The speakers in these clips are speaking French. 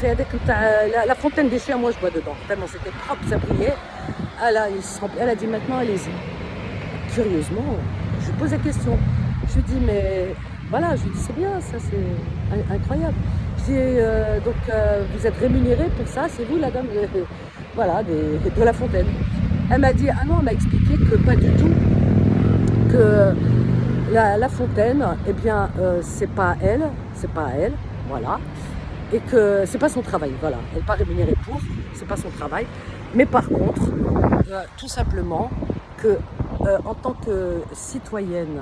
C'est avec la fontaine des chiens, moi je bois dedans. Tellement c'était propre, ça brillait. Elle a dit maintenant allez-y. Curieusement, je lui pose la question. Je lui dis mais voilà, je lui dis c'est bien, ça c'est incroyable. Je dis vous êtes rémunéré pour ça, c'est vous la dame voilà, de la fontaine. Elle m'a dit ah non, elle m'a expliqué que pas du tout, que la fontaine, eh bien c'est pas elle, voilà. Et que c'est pas son travail, voilà. Elle n'est pas rémunérée pour, c'est pas son travail. Mais par contre, tout simplement que en tant que citoyenne,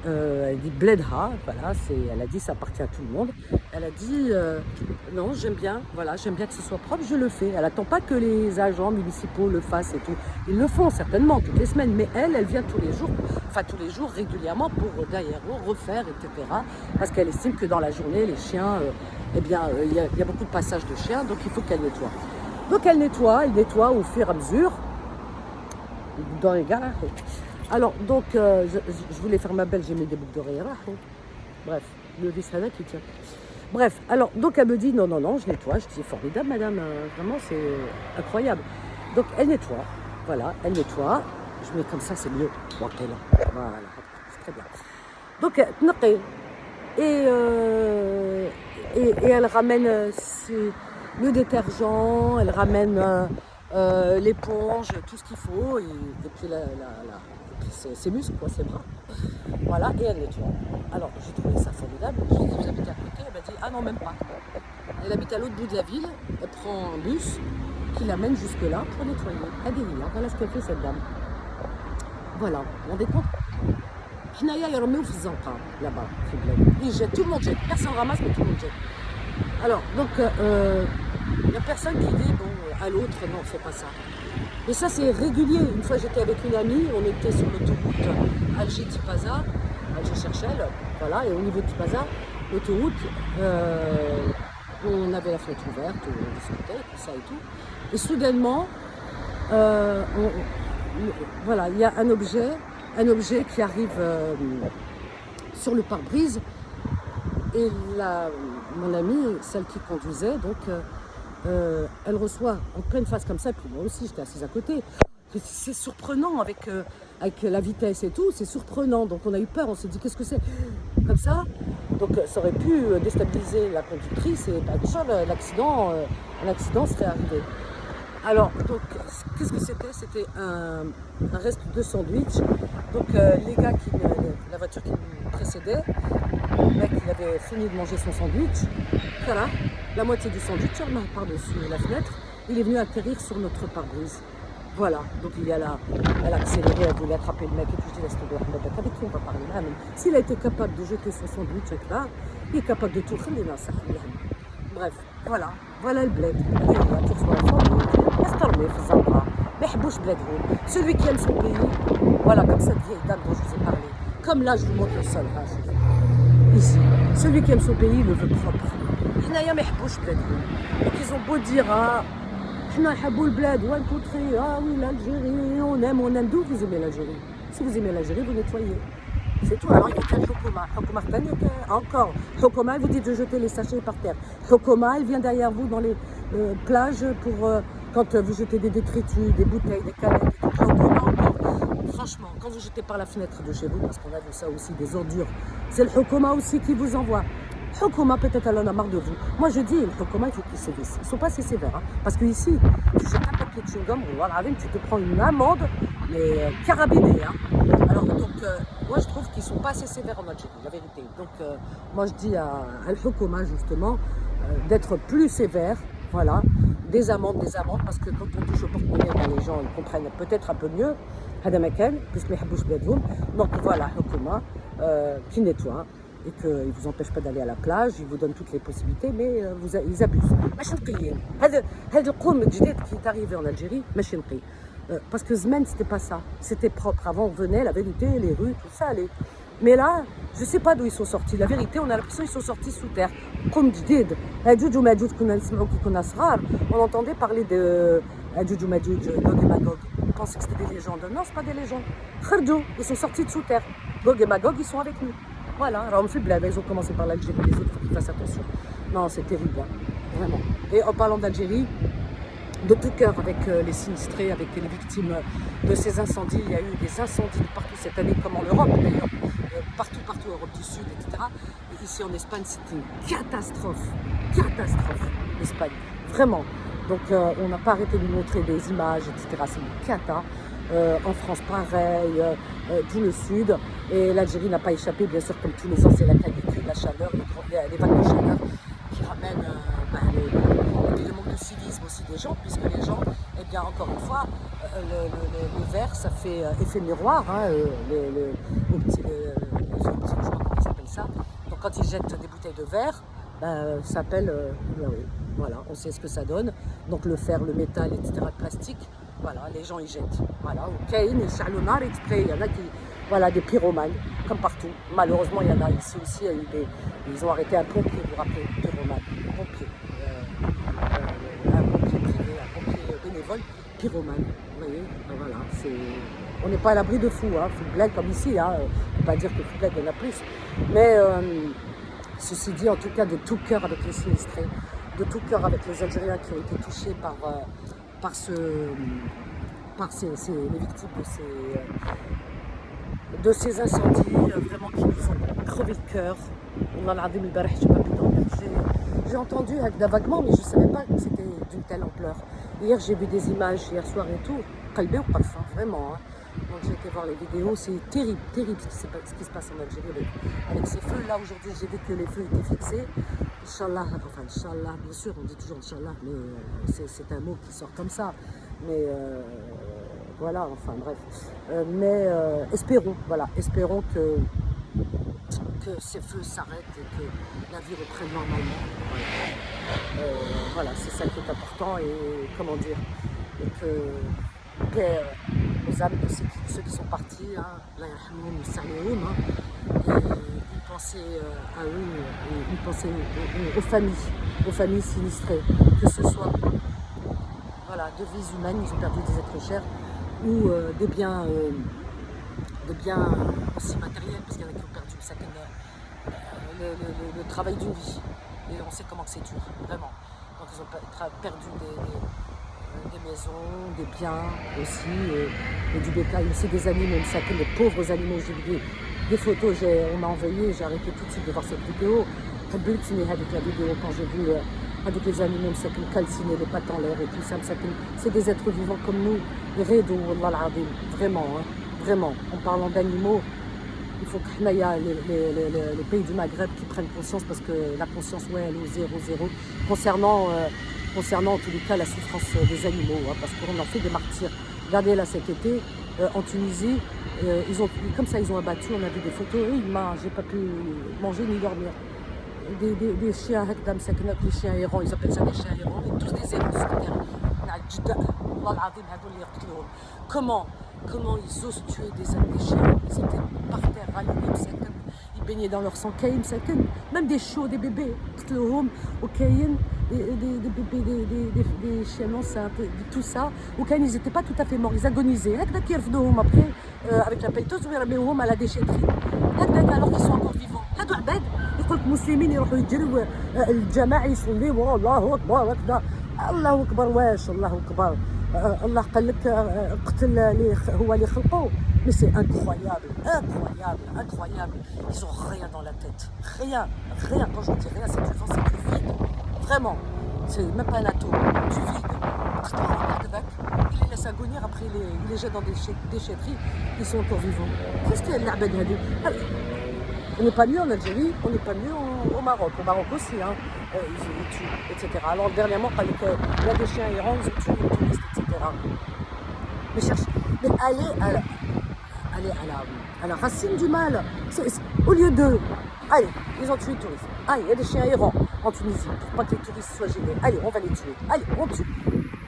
elle dit Bledha, voilà, elle a dit ça appartient à tout le monde. Elle a dit non, j'aime bien, voilà, j'aime bien que ce soit propre, je le fais. Elle n'attend pas que les agents municipaux le fassent et tout. Ils le font certainement toutes les semaines, mais elle vient tous les jours régulièrement pour derrière eux refaire, etc. Parce qu'elle estime que dans la journée, les chiens, eh bien, il y a beaucoup de passages de chiens, donc il faut qu'elle nettoie. Donc elle nettoie au fur et à mesure dans les gares. Alors, donc, je voulais faire ma belle, j'ai mis des boucles d'oreilles. Bref, le vis-à-vis qui tient. Bref, alors, donc elle me dit non, je nettoie. Je dis formidable, madame, vraiment, c'est incroyable. Donc, elle nettoie, voilà, elle nettoie. Je mets comme ça, c'est mieux. Voilà, c'est très bien. Donc, tnaqi. Et elle ramène le détergent, elle ramène l'éponge, tout ce qu'il faut, et puis ses muscles, quoi, ses bras. Voilà, et elle nettoie. Alors, j'ai trouvé ça formidable. Je lui ai dit, vous habitez à côté? Elle m'a dit, ah non, même pas. Elle habite à l'autre bout de la ville, elle prend un bus qui l'amène jusque-là pour nettoyer. Adélie, voilà ce qu'elle fait, cette dame. Voilà, vous vous rendez compte? حنايا يرميو في الزنقه là-bas في البلاد. Ils jettent, tout le monde jette, personne ramasse mais tout le monde jette. Alors donc il n'y a personne qui dit bon à l'autre non fais pas ça. Mais ça c'est régulier. Une fois j'étais avec une amie, on était sur l'autoroute Alger-Tipaza, Alger-Cherchel, voilà, et au niveau de Tipaza, l'autoroute, on avait la fenêtre ouverte, on discutait, tout ça et tout. Et soudainement, voilà, il y a un objet qui arrive sur le pare-brise et mon amie, celle qui conduisait, donc elle reçoit en pleine face comme ça, puis moi aussi j'étais assise à côté. C'est surprenant avec la vitesse et tout, c'est surprenant, donc on a eu peur, on s'est dit qu'est-ce que c'est comme ça, donc ça aurait pu déstabiliser la conductrice et l'accident serait arrivé. Alors, donc, qu'est-ce que c'était? C'était un reste de sandwich. Donc, les gars, la voiture qui nous précédait, le mec, il avait fini de manger son sandwich. Voilà, la moitié du sandwich, il remarque par-dessus la fenêtre. Il est venu atterrir sur notre pare-brise. Voilà, donc elle a accéléré, elle voulait attraper le mec. Et puis je dis, laisse tomber, avec qui on va parler là? S'il a été capable de jeter son sandwich, là, il est capable de tout. Bref, voilà le bled. Celui qui aime son pays, voilà, comme cette vieille dame dont je vous ai parlé. Comme là, je vous montre le sol, ici. Celui qui aime son pays, il le veut propre. Donc ils ont beau dire, ah oui, l'Algérie, on aime. D'où vous aimez l'Algérie? Si vous aimez l'Algérie, vous nettoyez. C'est tout. Alors il y a le Hokoma. Encore. Hokoma, vous dites de jeter les sachets par terre. Hokoma, elle vient derrière vous dans les plages pour quand vous jetez des détritus, des bouteilles, des canettes. Hokoma encore. Franchement, quand vous jetez par la fenêtre de chez vous, parce qu'on a vu ça aussi, des ordures, c'est le Hokoma aussi qui vous envoie. Hokoma, peut-être elle en a marre de vous. Moi je dis, le Hokoma, il faut qu'ils sévissent. Ils ne sont pas assez sévères. Parce que ici, tu jettes un papier de chewing-gum, tu te prends une amende, mais carabinée. Alors donc, moi je trouve qu'ils ne sont pas assez sévères en Algérie, la vérité. Donc moi je dis à Al-Hokoma justement d'être plus sévère, voilà, des amendes, parce que quand on touche au porte-monnaie, les gens ils comprennent peut-être un peu mieux. Donc voilà, Hokoma qui nettoie et qu'ils ne vous empêchent pas d'aller à la plage, ils vous donnent toutes les possibilités, mais ils abusent. C'est le qom qui est arrivé en Algérie, parce que Zmen, c'était pas ça, c'était propre. Avant, on venait, la vérité, les rues, tout ça allait. Mais là, je ne sais pas d'où ils sont sortis. La vérité, on a l'impression qu'ils sont sortis sous terre. Qom jdid, Hadjoudj ou Madjoudj, on entendait parler de Hadjoudj ou Madjoudj, Gog et Magog. On pensait que c'était des légendes. Non, ce pas des légendes. Khardou, ils sont sortis de sous terre. Gog et Magog, ils sont avec nous. Voilà, alors on fait bled, ils ont commencé par l'Algérie, les autres, il faut qu'ils fassent attention. Non, c'est terrible. vraiment. Et en parlant d'Algérie, de tout cœur avec les sinistrés, avec les victimes de ces incendies. Il y a eu des incendies partout cette année, comme en Europe d'ailleurs, partout, Europe du Sud, etc. Et ici en Espagne, c'était une catastrophe, l'Espagne, vraiment. Donc on n'a pas arrêté de nous montrer des images, etc. C'est une cata. En France, pareil, tout le Sud. Et l'Algérie n'a pas échappé, bien sûr, comme tous les ans, c'est la canicule, la chaleur, les vagues de chaleur qui ramènent et puis le manque de civisme aussi des gens, puisque les gens, eh bien, encore une fois, le verre, ça fait effet miroir, hein, je sais pas comment ils appellent ça. Donc quand ils jettent des bouteilles de verre, ça s'appelle, oui, voilà, on sait ce que ça donne. Donc le fer, le métal, etc., le plastique, voilà, les gens ils jettent. Voilà, ok, il y en a qui, voilà, des pyromanes, comme partout. Malheureusement, il y en a ici aussi, il y a eu ils ont arrêté un pompier, vous vous rappelez, pyromane, pompier, un pompier privé, un pompier bénévole, pyromane. Vous voyez, voilà, on n'est pas à l'abri de fous, hein, Football comme ici, hein, on ne peut pas dire que Football il y en a plus, mais ceci dit, en tout cas, de tout cœur avec les sinistrés, de tout cœur avec les Algériens qui ont été touchés par les victimes de ces incendies, vraiment qui nous ont crevé le cœur. J'ai entendu vaguement, mais je ne savais pas que c'était d'une telle ampleur. Hier, j'ai vu des images, hier soir et tout, calmé ou pas de fin, vraiment. Hein. Donc j'ai été voir les vidéos, c'est terrible ce qui se passe en Algérie avec ces feux. Là, aujourd'hui, j'ai vu que les feux étaient fixés. Inch'Allah, enfin, Inch'Allah, bien sûr, on dit toujours Inch'Allah, mais c'est un mot qui sort comme ça. Mais voilà, enfin bref. Mais espérons que ces feux s'arrêtent et que la vie reprenne normalement. Voilà, c'est ça qui est important et comment dire, et que paix aux âmes de ceux qui sont partis, hein, et une pensée à eux, et une pensée aux familles sinistrées, que ce soit voilà, de vies humaines, ils ont perdu des êtres chers, ou des biens aussi matériels, parce qu'il y en a qui ont perdu le travail d'une vie. Et on sait comment c'est dur, vraiment. Donc ils ont perdu des maisons, des biens aussi, et du bétail aussi, des animaux, ça que les pauvres animaux. J'ai vu des photos, on m'a envoyé, j'ai arrêté tout de suite de voir cette vidéo. Avec la vidéo quand j'ai vu avec les animaux calcinés, les pattes en l'air et tout ça, c'est des êtres vivants comme nous. Vraiment, hein, vraiment, en parlant d'animaux, il faut que les pays du Maghreb qui prennent conscience, parce que la conscience, ouais, elle est au 0,0 concernant en tous les cas la souffrance des animaux, hein, parce qu'on en fait des martyrs. Regardez là cet été, en Tunisie, ils ont abattu, on a vu des photos, j'ai pas pu manger ni dormir. Des chiens, les chiens errants, ils appellent ça des chiens errants, et tous des errants sur terre. Comment ils osent tuer des chiens? Ils étaient par terre, ralliés, ils baignaient dans leur sang, même des chiots, des bébés, des chiens enceintes, tout ça, ils n'étaient pas tout à fait morts, ils agonisaient. Après, avec la peitouse, on à la déchetterie, alors qu'ils sont encore vivants. يقول لك مسلمين يروحوا يجروا الجماعه يصليوا الله اكبر هكذا الله اكبر واش الله اكبر الله قال لك قتل هو اللي خلقه. Mais c'est incroyable. Ils ont rien dans la tête. Rien. Quand je dis rien, c'est du vent, c'est du vide. Vraiment. C'est même pas un atome. Du vide. Il les laisse agonir, après il les jette dans des déchetteries. Ils sont encore vivants. Qu'est-ce qu'il y a de l'arbed hadi? On n'est pas mieux en Algérie, on n'est pas mieux au Maroc. Au Maroc aussi, hein, ils tuent, etc. Alors dernièrement, il y a des chiens errants, ils ont tué les touristes, etc. Mais allez à la racine du mal. Au lieu de... Allez, ils ont tué les touristes. Allez, il y a des chiens errants en Tunisie, pour pas que les touristes soient gênés. Allez, on va les tuer. Allez, on tue.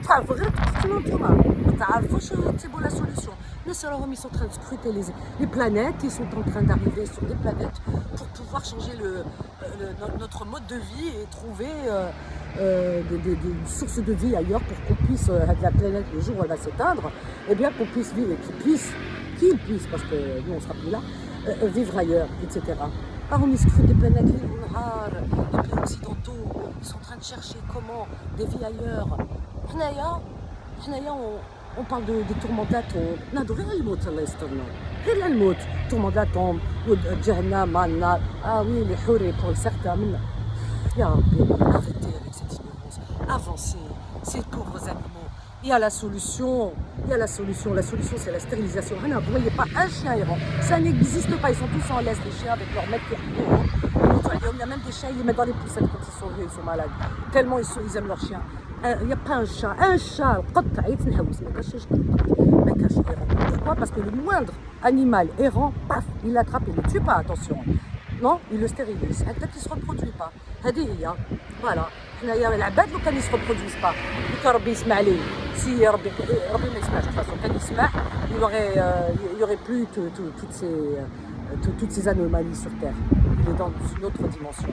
تعرفوا غير تقتلوا نتوما ما تعرفوش تسيبوا la solution. Mais seulement ils sont en train de scruter les planètes, ils sont en train d'arriver sur des planètes pour pouvoir changer notre mode de vie et trouver des sources de vie ailleurs pour qu'on puisse, avec la planète, le jour où elle va s'éteindre, eh bien qu'on puisse vivre et qu'ils puissent, parce que nous on sera plus là, vivre ailleurs, etc. راهم يسكفوا des planètes ليل ونهار. Les pays occidentaux, ils sont en train de chercher comment des vies ailleurs. حنايا on parle des tourments d'atomes. نهضروا غير على الموت الله يسترنا. غير على الموت. tourments d'atomes والجهنم النار. Ah oui, les حوري pour certains. Ya Rabbi, arrêtez avec cette ignorance. Avancez, ces pauvres animaux. Il y a la solution. La solution, c'est la stérilisation. Vous ne voyez pas un chien errant. Ça n'existe pas. Ils sont tous en laisse, les chiens, avec leur maître qui est. Il y a même des chiens, ils les mettent dans les poussettes quand ils sont vieux, ils sont malades. Tellement ils aiment leurs chiens. Il n'y a pas un chat. Pourquoi? Parce que le moindre animal errant, paf, il l'attrape et ne le tue pas, attention. Non, il le stérilise. Peut-être qu'il ne se reproduit pas. Voilà. العباد لو كانوا se reproduisent pas. لو ربي يسمع ليه. Si ربي ما يسمعش de toute façon. كان يسمع, il y aurait plus toutes ces anomalies sur Terre. Il est dans une autre dimension.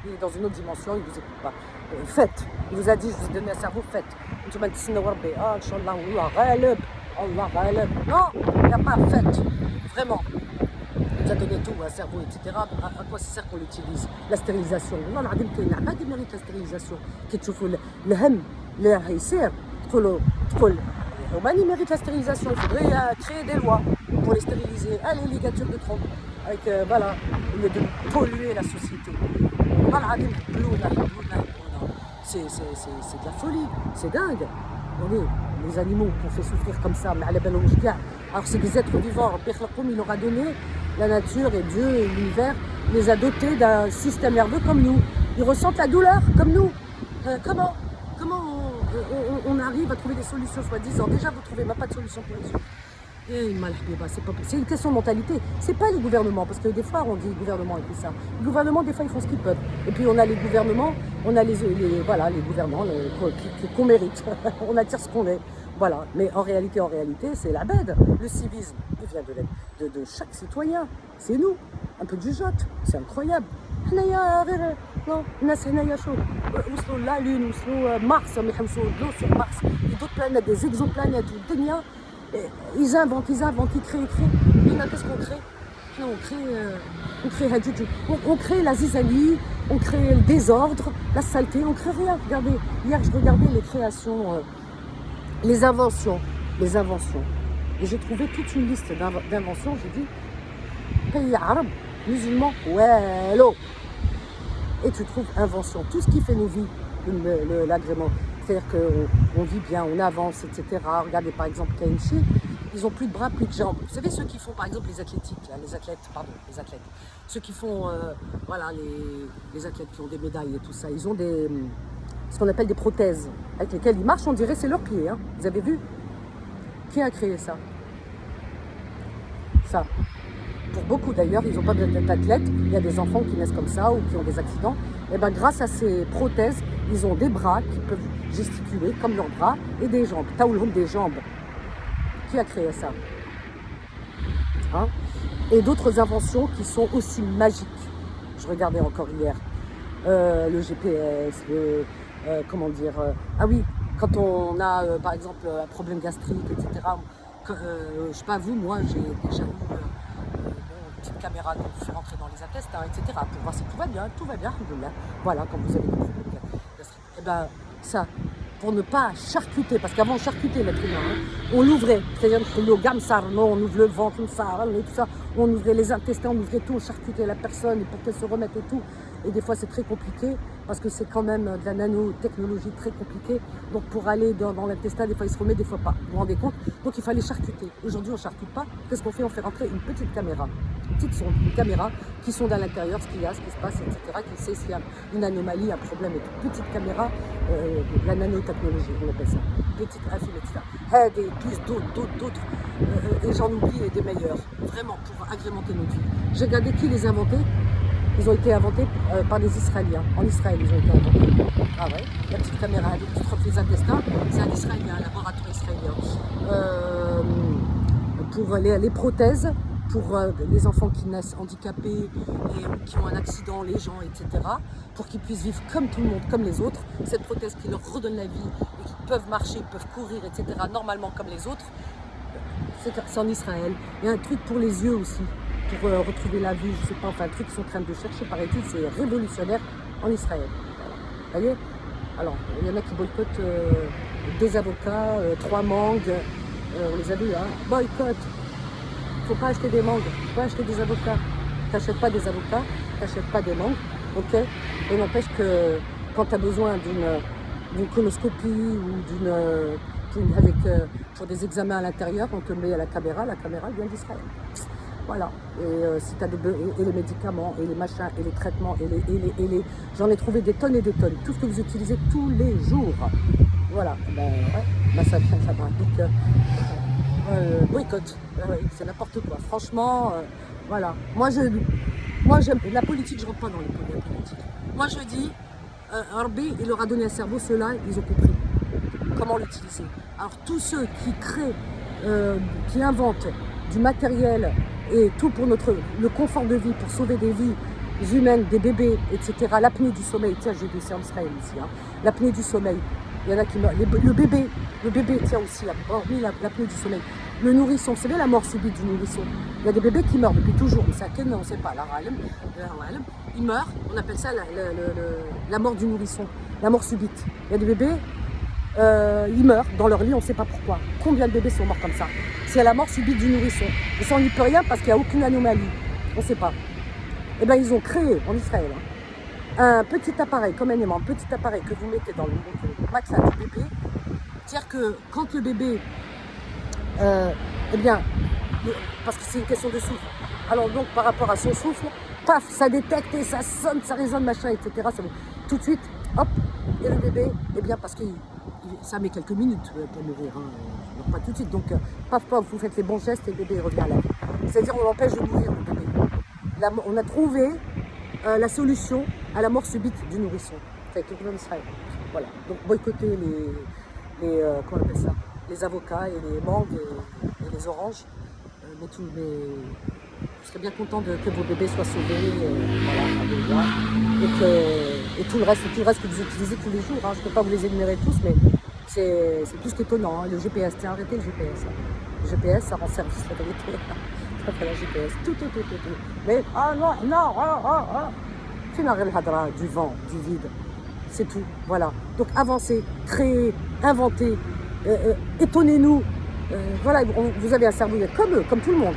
Il est dans une autre dimension, il ne vous écoute pas. Faites. Il vous a dit, je vous ai donné un cerveau, faites. Inch'Allah, Allah ghalib. Non, il n'y a pas faites. Vraiment. Il nous a donné tout, un cerveau, etc. À quoi ça sert qu'on l'utilise? La stérilisation. والله العظيم كاين عباد اللي مérite la stérilisation. كي تشوفوا الهم اللي راح يصير تقول Roumanie mérite la stérilisation. Il faudrait créer des lois pour les stériliser. Ah, les ligatures de trompe. Avec, voilà, au lieu de polluer la société. C'est de la folie. C'est dingue. Regardez, les animaux qu'on fait souffrir comme ça, mais à la belle alors c'est des êtres vivants. Il leur a donné la nature et Dieu et l'univers les a dotés d'un système nerveux comme nous. Ils ressentent la douleur comme nous. Comment on arrive à trouver des solutions soi-disant? Déjà, vous ne trouvez même pas de solution pour les autres. C'est une question de mentalité. C'est pas les gouvernements, parce que des fois on dit gouvernement et tout ça. Les gouvernements, des fois, ils font ce qu'ils peuvent. Et puis on a les gouvernements, on a les gouvernants qu'on mérite. On attire ce qu'on est. Voilà. Mais en réalité, c'est la bête. Le civisme, il vient de chaque citoyen. C'est nous. Un peu de jugeote. C'est incroyable. الناس هنايا شو وصلوا لا لون وصلوا مارس يحوسوا sur Mars et d'autres planètes, des exoplanètes والدنيا ils inventent, ils créent. Et là, qu'est-ce qu'on crée? On crée la zizanie, on crée le désordre, la saleté, on crée rien. Regardez, hier je regardais les créations, les inventions. Et j'ai trouvé toute une liste d'inventions. J'ai dit, pays arabe, musulmans, ouais, l'eau. Et tu trouves invention, tout ce qui fait nos vies, l'agrément. C'est-à-dire qu'on vit bien, on avance, etc. Regardez par exemple Kenshi, ils n'ont plus de bras, plus de jambes. Vous savez ceux qui font par exemple les athlètes. Ceux qui font, les athlètes qui ont des médailles et tout ça, ils ont ce qu'on appelle des prothèses, avec lesquelles ils marchent, on dirait c'est leurs pieds. Hein. Vous avez vu? Qui a créé ça? Ça. Pour beaucoup d'ailleurs, ils n'ont pas besoin d'être athlètes. Il y a des enfants qui naissent comme ça ou qui ont des accidents. Et bien grâce à ces prothèses, ils ont des bras qui peuvent gesticuler comme leurs bras et des jambes. Taoulhoum, des jambes. Qui a créé ça? Hein? Et d'autres inventions qui sont aussi magiques. Je regardais encore hier. Le GPS, ah oui, quand on a par exemple un problème gastrique, etc. Je ne sais pas vous, moi j'ai déjà eu une petite caméra qui vous fait rentrer dans les intestins, etc. Pour voir si tout va bien, alhamdoulilah. Voilà, quand vous avez des problèmes gastriques. Et bien ça, pour ne pas charcuter, parce qu'avant on charcutait l'être humain, hein, on l'ouvrait, c'est-à-dire le gamsar, on ouvre le ventre, tout ça, on ouvrait les intestins, on ouvrait tout, on charcutait la personne pour qu'elle se remette et tout. Et des fois c'est très compliqué, parce que c'est quand même de la nanotechnologie très compliquée. Donc pour aller dans l'intestin, des fois il se remet, des fois pas. Vous vous rendez compte? Donc il fallait charcuter. Aujourd'hui on ne charcute pas. Qu'est-ce qu'on fait? On fait rentrer une petite caméra. Une caméra qui sonde à l'intérieur ce qu'il y a, ce qui se passe, etc. Qui sait s'il y a une anomalie, un problème et tout. Petite caméra, la nanotechnologie, on appelle ça. Petite infime, etc. Des plus d'autres. Et j'en oublie des meilleurs. Vraiment, pour agrémenter notre vie. J'ai regardé qui les a inventés. Ils ont été inventés par des Israéliens. En Israël, ils ont été inventés. Ah ouais, la petite caméra avec qui frotte les intestins, c'est un Israélien, un laboratoire israélien. Pour les prothèses, pour les enfants qui naissent handicapés et qui ont un accident, les gens, etc. Pour qu'ils puissent vivre comme tout le monde, comme les autres. Cette prothèse qui leur redonne la vie et qui peuvent marcher, peuvent courir, etc. normalement comme les autres. C'est en Israël. Il y a un truc pour les yeux aussi. pour retrouver la vie, je sais pas, enfin un truc qu'ils sont en train de chercher, paraît-il, c'est révolutionnaire en Israël. Vous voyez? Alors, il y en a qui boycottent 2 avocats, 3 mangues, on les a vus, hein. Boycott. Faut pas acheter des mangues, faut pas acheter des avocats. T'achètes pas des avocats, t'achètes pas des mangues, ok? Et n'empêche que quand tu as besoin d'une colonoscopie ou avec pour des examens à l'intérieur, on te met à la caméra vient d'Israël. Voilà. Et si tu as et les médicaments, et les machins, et les traitements, et les j'en ai trouvé des tonnes et des tonnes. Tout ce que vous utilisez tous les jours. Voilà. Ben, ouais. Ben, ça vient, ça va. Donc, boycott. C'est n'importe quoi. Franchement, voilà. Moi, j'aime la politique, je ne rentre pas dans les politiques. Moi, je dis, Rabbi, il leur a donné un cerveau, ceux-là, ils ont compris comment l'utiliser. Alors, tous ceux qui créent, qui inventent du matériel et tout pour le confort de vie, pour sauver des vies humaines, des bébés, etc. L'apnée du sommeil, tiens, j'ai vu ça en Israël ici, hein. L'apnée du sommeil, il y en a qui meurent. Le bébé, tiens aussi, hormis l'apnée du sommeil. Le nourrisson, vous savez la mort subite du nourrisson. Il y a des bébés qui meurent depuis toujours, mais ça, on ne sait pas, ils meurent, on appelle ça la mort du nourrisson, la mort subite. Il y a des bébés, ils meurent dans leur lit, on ne sait pas pourquoi. Combien de bébés sont morts comme ça? C'est la mort subite du nourrisson. Et ça, on n'y peut rien parce qu'il n'y a aucune anomalie. On ne sait pas. Eh bien, ils ont créé en Israël un petit appareil, comme un aimant, un petit appareil que vous mettez dans le matelas du bébé. C'est-à-dire que quand le bébé, eh bien, parce que c'est une question de souffle. Alors donc, par rapport à son souffle, paf, ça détecte et ça sonne, ça résonne, machin, etc. Ça, tout de suite, hop, et le bébé, eh bien, parce que ça met quelques minutes pour mourir, hein, donc pas tout de suite. Donc, paf, paf, vous faites les bons gestes et le bébé revient à la vie. C'est-à-dire, on l'empêche de mourir, le bébé. On a trouvé la solution à la mort subite du nourrisson. C'est avec le gouvernement d'Israël. Voilà. Donc, boycotter comment on appelle ça, les avocats et les mangues et les oranges. Mais je serais bien content que vos bébés soient sauvés, voilà, et tout le reste que vous utilisez tous les jours. Hein. Je ne peux pas vous les énumérer tous, mais c'est plus qu'étonnant. Hein. Le GPS, tiens, arrêtez le GPS. Hein. Le GPS, ça rend service, la vérité. Après la GPS, tout. Mais, Finarel Hadra, du vent, du vide. C'est tout, voilà. Donc avancez, créez, inventez, étonnez-nous. Voilà, vous avez un cerveau, comme eux, comme tout le monde.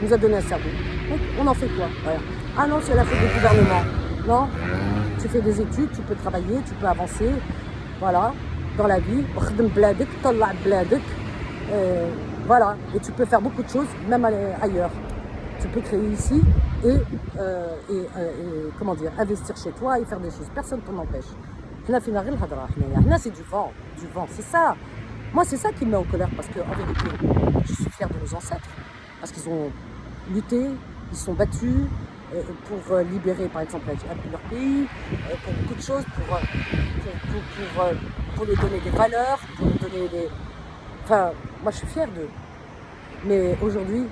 On nous a donné un cerveau. Donc, on en fait quoi? Voilà. Ah non, c'est la faute du gouvernement. Non, tu fais des études, tu peux travailler, tu peux avancer. Voilà, dans la vie. Voilà, et tu peux faire beaucoup de choses, même ailleurs. Tu peux créer ici et comment dire, investir chez toi et faire des choses. Personne ne t'en empêche. Là, c'est du vent, c'est ça. Moi, c'est ça qui me met en colère parce qu'en vérité, je suis fière de nos ancêtres. Parce qu'ils ont lutté, ils se sont battus pour libérer, par exemple, leur pays, pour beaucoup de choses, pour nous donner des valeurs, pour nous donner des... Enfin, moi, je suis fière d'eux. Mais aujourd'hui,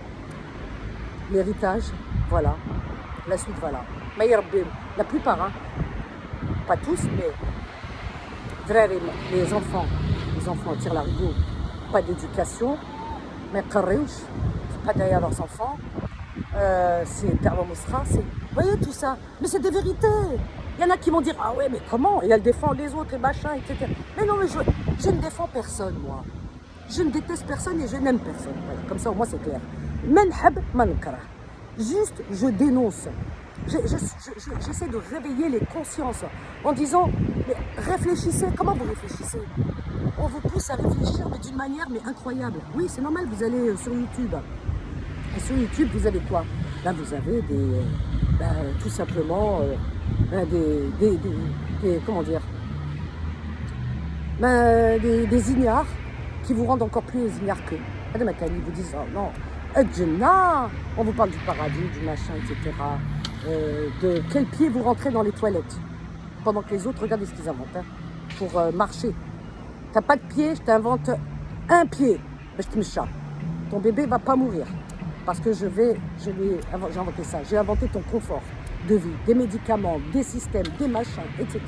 l'héritage, voilà. La suite, voilà. La plupart, hein, pas tous, mais les enfants tirent la rideau, pas d'éducation, mais c'est pas derrière leurs enfants, c'est Terre Mostra, c'est... Vous voyez tout ça? Mais c'est des vérités. Il y en a qui vont dire, ah ouais, mais comment? Et elle défend les autres et machin, etc. Mais non, mais je ne défends personne, moi. Je ne déteste personne et je n'aime personne. Voilà, comme ça, au moins, c'est clair. Manhab mankara. Juste, je dénonce. J'essaie de réveiller les consciences en disant, mais réfléchissez. Comment vous réfléchissez? On vous pousse à réfléchir, mais d'une manière incroyable. Oui, c'est normal, vous allez sur YouTube. Et sur YouTube, vous avez quoi? Là, vous avez tout simplement comment dire, des ignares qui vous rendent encore plus ignares qu'eux. Ils vous disent, oh non, on vous parle du paradis, du machin, etc. De quel pied vous rentrez dans les toilettes. Pendant que les autres, regardez ce qu'ils inventent, hein, pour marcher. T'as pas de pied, je t'invente un pied. Je te mets ça. Ton bébé va pas mourir. Parce que j'ai inventé ça. J'ai inventé ton confort de vie, des médicaments, des systèmes, des machins, etc.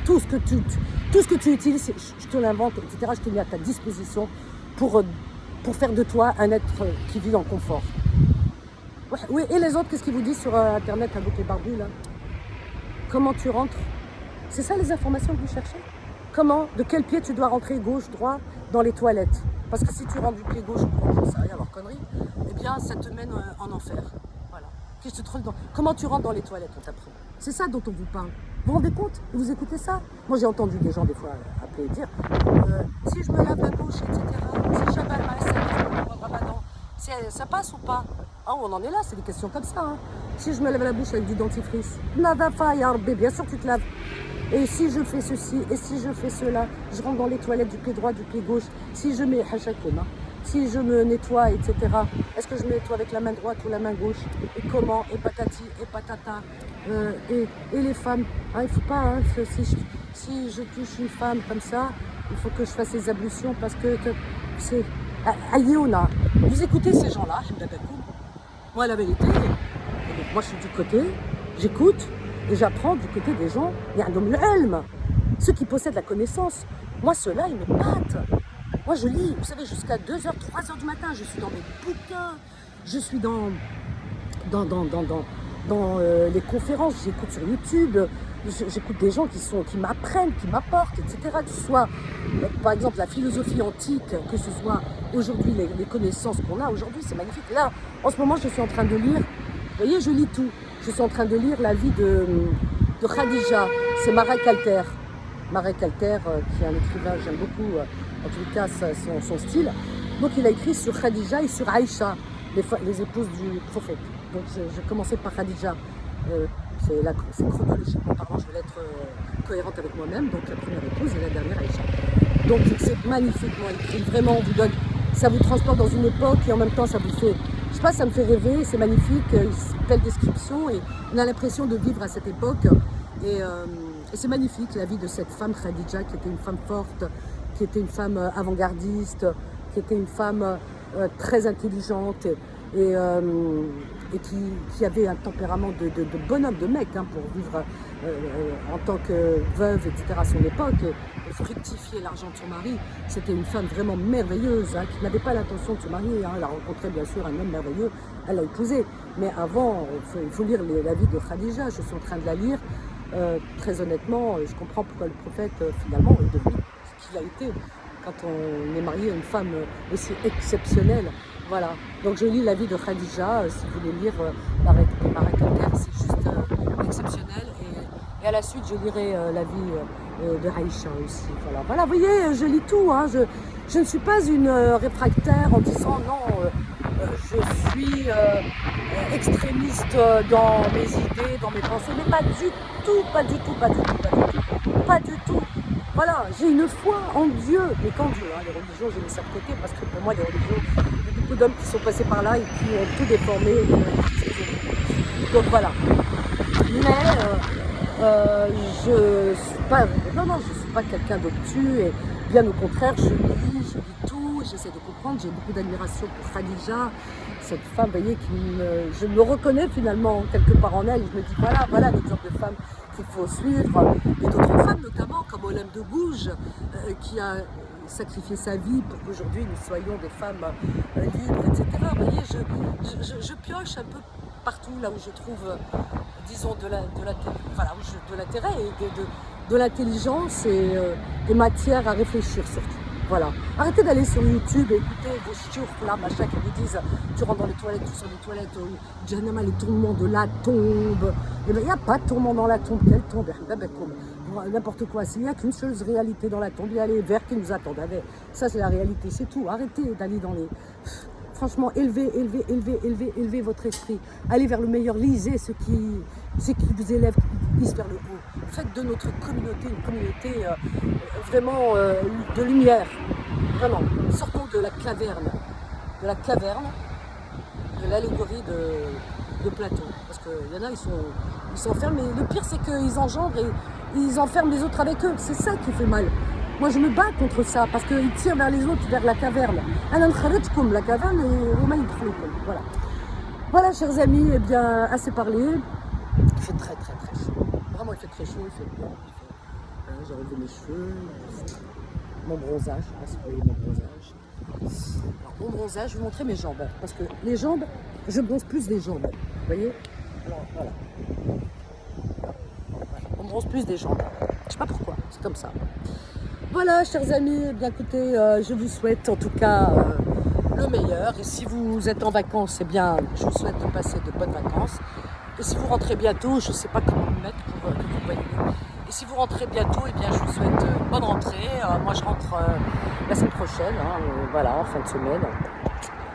Tout ce que tu utilises, je te l'invente, etc. Je te mets à ta disposition pour faire de toi un être qui vit dans le confort. Ouais, oui, et les autres, qu'est-ce qu'ils vous disent sur Internet avec les barbus, là? Comment tu rentres? C'est ça les informations que vous cherchez? Comment, de quel pied tu dois rentrer, gauche, droit, dans les toilettes? Parce que si tu rentres du pied gauche ou droit, j'en sais rien, alors connerie, eh bien ça te mène en enfer. Voilà. Qu'est-ce que tu te dans... Comment tu rentres dans les toilettes, on t'apprend. C'est ça dont on vous parle. Vous vous rendez compte? Vous écoutez ça? Moi j'ai entendu des gens des fois appeler et dire si je me lave la bouche, etc., si j'avale ma selle pour le ramadan, ça passe ou pas? Ah, on en est là, c'est des questions comme ça. Hein. Si je me lave la bouche avec du dentifrice, nadafa ya Rabbi, bien sûr tu te laves. Et si je fais ceci, et si je fais cela, je rentre dans les toilettes du pied droit, du pied gauche, si je mets hachakoma, si je me nettoie, etc., est-ce que je me nettoie avec la main droite ou la main gauche? Et comment? Et patati, et patata. Et les femmes, hein, il ne faut pas, hein, si je touche une femme comme ça, il faut que je fasse les ablutions parce que c'est... Aïeona, vous écoutez ces gens-là, moi la vérité, moi je suis du côté, j'écoute, et j'apprends du côté des gens, il y a un homme l'elm, ceux qui possèdent la connaissance. Moi, ceux-là, ils me battent. Moi, je lis, vous savez, jusqu'à 2h, 3h du matin, je suis dans mes bouquins, je suis dans les conférences, j'écoute sur YouTube, j'écoute des gens qui m'apprennent, qui m'apportent, etc. Que ce soit, par exemple, la philosophie antique, que ce soit aujourd'hui les connaissances qu'on a aujourd'hui, c'est magnifique. Là, en ce moment, je suis en train de lire, vous voyez, je lis tout. Je suis en train de lire la vie de Khadija, c'est Marek Alter. Marek Alter, qui est un écrivain, j'aime beaucoup, en tout cas son style. Donc il a écrit sur Khadija et sur Aïcha, les épouses du prophète. Donc j'ai commencé par Khadija. C'est chronologiquement parlant, je vais être cohérente avec moi-même. Donc la première épouse et la dernière Aïcha. Donc c'est magnifiquement écrit, vraiment on vous donne, ça vous transporte dans une époque et en même temps ça vous fait... Je sais pas, ça me fait rêver, c'est magnifique, belle description et on a l'impression de vivre à cette époque et c'est magnifique la vie de cette femme Khadija qui était une femme forte, qui était une femme avant-gardiste, qui était une femme très intelligente et qui avait un tempérament de bonhomme, de mec hein, pour vivre en tant que veuve, etc. à son époque et fructifier l'argent de son mari. C'était une femme vraiment merveilleuse hein, qui n'avait pas l'intention de se marier. Hein. Elle a rencontré bien sûr un homme merveilleux, elle l'a épousé. Mais avant, il faut lire la vie de Khadija, je suis en train de la lire. Très honnêtement, je comprends pourquoi le prophète finalement est devenu ce qu'il a été quand on est marié à une femme aussi exceptionnelle. Voilà, donc je lis la vie de Khadija, si vous voulez lire Marek Alter, c'est juste exceptionnel. Et à la suite, je lirai la vie de Aïcha aussi. Voilà, vous voyez, je lis tout. Hein, je ne suis pas une réfractaire en disant non, je suis extrémiste dans mes idées, dans mes pensées, mais pas du tout. Voilà, j'ai une foi en Dieu, mais qu'en Dieu, hein, les religions, j'ai mis ça de côté, parce que pour moi, les religions, il y a beaucoup d'hommes qui sont passés par là et qui ont tout déformé. Donc voilà. Mais je suis pas quelqu'un d'obtus, et bien au contraire, je lis tout, j'essaie de comprendre, j'ai beaucoup d'admiration pour Khadija, cette femme, vous voyez, je me reconnais finalement quelque part en elle, je me dis voilà l'exemple de femme qu'il faut suivre, et d'autres femmes notamment comme Olympe de Gouges qui a sacrifié sa vie pour qu'aujourd'hui nous soyons des femmes libres, etc. Vous voyez, je pioche un peu partout là où je trouve, disons, de l'intérêt et de l'intelligence et matière à réfléchir surtout. Voilà. Arrêtez d'aller sur YouTube et écouter vos chioufs là, machin, qui vous disent tu rentres dans les toilettes, tu sors des toilettes, Jahannama, les tourments de la tombe. Eh bien, il n'y a pas de tourment dans la tombe. Quelle tombe? N'importe quoi. S'il n'y a qu'une seule réalité dans la tombe, il y a les vers qui nous attendent. Ça, c'est la réalité, c'est tout. Arrêtez d'aller dans les... Franchement, élevez votre esprit. Allez vers le meilleur, lisez ce qui vous élève, qui vous glisse vers le haut. Faites de notre communauté une communauté vraiment de lumière. Vraiment. Sortons de la caverne. De l'allégorie de Platon. Parce qu'il y en a, ils s'enferment, mais le pire, c'est qu'ils engendrent et ils enferment les autres avec eux. C'est ça qui fait mal. Moi, je me bats contre ça, parce qu'ils tirent vers les autres, vers la caverne. Comme la caverne, et voilà. Voilà, chers amis, eh bien, assez parlé. Il fait très chaud. Vraiment, il fait très chaud, il fait bon. J'ai relevé mes cheveux, mon bronzage, je sais pas si vous voyez mon bronzage. Alors, mon bronzage, je vais vous montrer mes jambes. Parce que les jambes, je bronze plus des jambes. Vous voyez? Alors, voilà. On bronze plus des jambes. Je sais pas pourquoi, c'est comme ça. Voilà, chers amis, eh bien écoutez, je vous souhaite en tout cas le meilleur. Et si vous êtes en vacances, eh bien, je vous souhaite de passer de bonnes vacances. Et si vous rentrez bientôt, je ne sais pas comment me mettre pour que vous voyez. Et si vous rentrez bientôt, eh bien, je vous souhaite une bonne rentrée. Moi, je rentre la semaine prochaine, hein, voilà, en fin de semaine.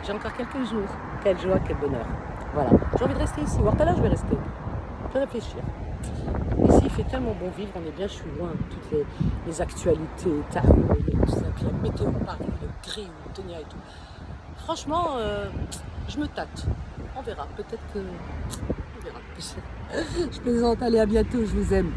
J'ai encore quelques jours. Quelle joie, quel bonheur. Voilà, j'ai envie de rester ici. Ou tout à l'heure, je vais rester. Je vais réfléchir. Ici, il fait tellement bon vivre, on est bien, je suis loin de toutes les actualités, tout ça, puis la météo Paris, le gris, le Tonia et tout. Franchement, je me tâte. On verra, peut-être que... On verra. Je plaisante, allez, à bientôt, je vous aime.